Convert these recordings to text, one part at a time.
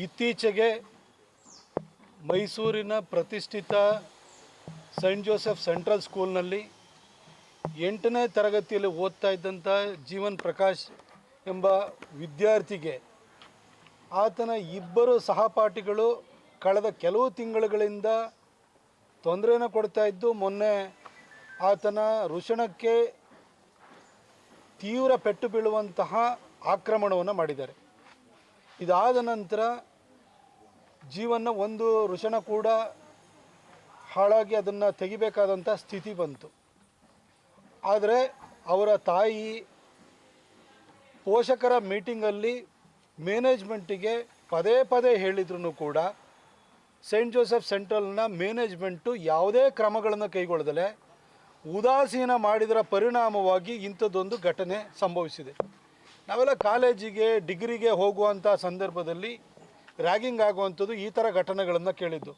ಇತ್ತೀಚೆಗೆ ಮೈಸೂರಿನ ಪ್ರತಿಷ್ಠಿತ ಸೈಂಟ್ ಜೋಸೆಫ್ ಸೆಂಟ್ರಲ್ ಸ್ಕೂಲ್ನಲ್ಲಿ 8ನೇ ತರಗತಿಯಲ್ಲಿ ಓದ್ತಾ ಇದ್ದಂಥ ಜೀವನ್ ಪ್ರಕಾಶ್ ಎಂಬ ವಿದ್ಯಾರ್ಥಿಗೆ ಆತನ ಇಬ್ಬರು ಸಹಪಾಠಿಗಳು ಕಳೆದ ಕೆಲವು ತಿಂಗಳುಗಳಿಂದ ತೊಂದರೆಯನ್ನು ಕೊಡ್ತಾ ಇದ್ದು, ಮೊನ್ನೆ ಆತನ ವೃಷಣಕ್ಕೆ ತೀವ್ರ ಪೆಟ್ಟು ಬೀಳುವಂತಹ ಆಕ್ರಮಣವನ್ನು ಮಾಡಿದ್ದಾರೆ. ಇದಾದ ನಂತರ ಜೀವನ ಒಂದು ವೃಷಣ ಕೂಡ ಹಾಳಾಗಿ ಅದನ್ನು ತೆಗಿಬೇಕಾದಂಥ ಸ್ಥಿತಿ ಬಂತು. ಆದರೆ ಅವರ ತಾಯಿ ಪೋಷಕರ ಮೀಟಿಂಗಲ್ಲಿ ಮ್ಯಾನೇಜ್ಮೆಂಟಿಗೆ ಪದೇ ಪದೇ ಹೇಳಿದ್ರೂ ಕೂಡ ಸೈಂಟ್ ಜೋಸೆಫ್ ಸೆಂಟ್ರಲ್ನ ಮ್ಯಾನೇಜ್ಮೆಂಟು ಯಾವುದೇ ಕ್ರಮಗಳನ್ನು ಕೈಗೊಳ್ಳದಲೇ ಉದಾಸೀನ ಮಾಡಿದರ ಪರಿಣಾಮವಾಗಿ ಇಂಥದ್ದೊಂದು ಘಟನೆ ಸಂಭವಿಸಿದೆ. ನಾವೆಲ್ಲ ಕಾಲೇಜಿಗೆ ಡಿಗ್ರಿಗೆ ಹೋಗುವಂಥ ಸಂದರ್ಭದಲ್ಲಿ ರ್ಯಾಗಿಂಗ್ ಆಗುವಂಥದ್ದು ಈ ಥರ ಘಟನೆಗಳನ್ನು ಕೇಳಿದ್ದು.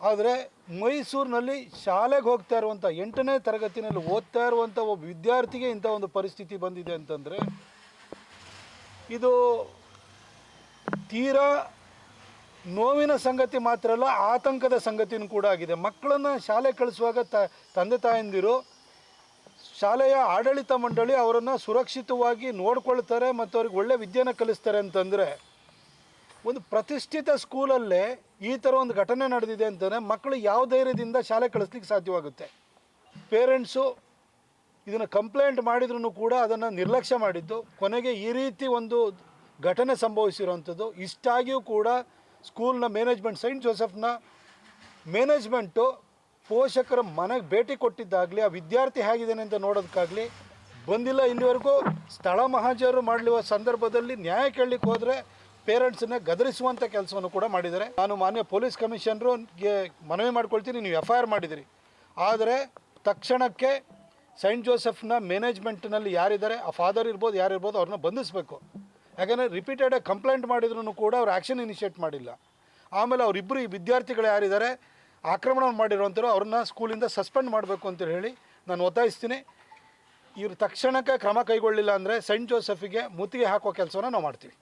ಆದರೆ ಮೈಸೂರಿನಲ್ಲಿ ಶಾಲೆಗೆ ಹೋಗ್ತಾ ಇರುವಂಥ 8ನೇ ತರಗತಿನಲ್ಲಿ ಓದ್ತಾ ಇರುವಂಥ ಒಬ್ಬ ವಿದ್ಯಾರ್ಥಿಗೆ ಇಂಥ ಒಂದು ಪರಿಸ್ಥಿತಿ ಬಂದಿದೆ ಅಂತಂದರೆ ಇದು ತೀರಾ ನೋವಿನ ಸಂಗತಿ ಮಾತ್ರ ಅಲ್ಲ, ಆತಂಕದ ಸಂಗತಿನೂ ಕೂಡ ಆಗಿದೆ. ಮಕ್ಕಳನ್ನು ಶಾಲೆ ಕಳಿಸುವಾಗ ತಂದೆ ತಾಯಂದಿರು, ಶಾಲೆಯ ಆಡಳಿತ ಮಂಡಳಿ ಅವರನ್ನು ಸುರಕ್ಷಿತವಾಗಿ ನೋಡ್ಕೊಳ್ತಾರೆ ಮತ್ತು ಅವ್ರಿಗೆ ಒಳ್ಳೆ ವಿದ್ಯೆನ ಕಲಿಸ್ತಾರೆ ಅಂತಂದರೆ, ಒಂದು ಪ್ರತಿಷ್ಠಿತ ಸ್ಕೂಲಲ್ಲೇ ಈ ಥರ ಒಂದು ಘಟನೆ ನಡೆದಿದೆ ಅಂತಂದರೆ ಮಕ್ಕಳು ಯಾವ ಧೈರ್ಯದಿಂದ ಶಾಲೆ ಕಳಿಸ್ಲಿಕ್ಕೆ ಸಾಧ್ಯವಾಗುತ್ತೆ? ಪೇರೆಂಟ್ಸು ಇದನ್ನು ಕಂಪ್ಲೇಂಟ್ ಮಾಡಿದ್ರೂ ಕೂಡ ಅದನ್ನು ನಿರ್ಲಕ್ಷ್ಯ ಮಾಡಿದ್ದು, ಕೊನೆಗೆ ಈ ರೀತಿ ಒಂದು ಘಟನೆ ಸಂಭವಿಸಿರುವಂಥದ್ದು. ಇಷ್ಟಾಗಿಯೂ ಕೂಡ ಸ್ಕೂಲ್ನ ಮ್ಯಾನೇಜ್ಮೆಂಟ್, ಸೈಂಟ್ ಜೋಸೆಫ್ನ ಮ್ಯಾನೇಜ್ಮೆಂಟು ಪೋಷಕರ ಮನೆಗೆ ಭೇಟಿ ಕೊಟ್ಟಿದ್ದಾಗಲಿ, ಆ ವಿದ್ಯಾರ್ಥಿ ಹೇಗಿದ್ದಾನೆ ಅಂತ ನೋಡೋದಕ್ಕಾಗಲಿ ಬಂದಿಲ್ಲ. ಇಲ್ಲಿವರೆಗೂ ಸ್ಥಳ ಮಹಾಜರು ಮಾಡಲಿರುವ ಸಂದರ್ಭದಲ್ಲಿ ನ್ಯಾಯ ಕೇಳಲಿಕ್ಕೆ ಹೋದರೆ ಪೇರೆಂಟ್ಸನ್ನೇ ಗದರಿಸುವಂಥ ಕೆಲಸವನ್ನು ಕೂಡ ಮಾಡಿದ್ದಾರೆ. ನಾನು ಮಾನ್ಯ ಪೊಲೀಸ್ ಕಮಿಷನರ್ಗೆ ಮನವಿ ಮಾಡ್ಕೊಳ್ತೀನಿ, ನೀವು FIR ಮಾಡಿದಿರಿ, ಆದರೆ ತಕ್ಷಣಕ್ಕೆ ಸೈಂಟ್ ಜೋಸೆಫ್ನ ಮ್ಯಾನೇಜ್ಮೆಂಟ್ನಲ್ಲಿ ಯಾರಿದ್ದಾರೆ, ಆ ಫಾದರ್ ಇರ್ಬೋದು, ಯಾರಿರ್ಬೋದು, ಅವ್ರನ್ನ ಬಂಧಿಸಬೇಕು. ಯಾಕಂದರೆ ರಿಪೀಟೆಡಾಗಿ ಕಂಪ್ಲೇಂಟ್ ಮಾಡಿದ್ರೂ ಕೂಡ ಅವ್ರು ಆ್ಯಕ್ಷನ್ ಇನಿಷಿಯೇಟ್ ಮಾಡಿಲ್ಲ. ಆಮೇಲೆ ಅವರಿಬ್ಬರು ಈ ವಿದ್ಯಾರ್ಥಿಗಳು ಯಾರಿದ್ದಾರೆ ಆಕ್ರಮಣ ಮಾಡಿರುವಂಥವ್ರು ಅವ್ರನ್ನ ಸ್ಕೂಲಿಂದ ಸಸ್ಪೆಂಡ್ ಮಾಡಬೇಕು ಅಂತ ಹೇಳಿ ನಾನು ಒತ್ತಾಯಿಸ್ತೀನಿ. ಇವರು ತಕ್ಷಣಕ್ಕೆ ಕ್ರಮ ಕೈಗೊಳ್ಳಿಲ್ಲ ಅಂದರೆ ಸೈಂಟ್ ಜೋಸೆಫಿಗೆ ಮುತ್ತಿಗೆ ಹಾಕುವ ಕೆಲಸವನ್ನು ನಾವು ಮಾಡ್ತೀವಿ.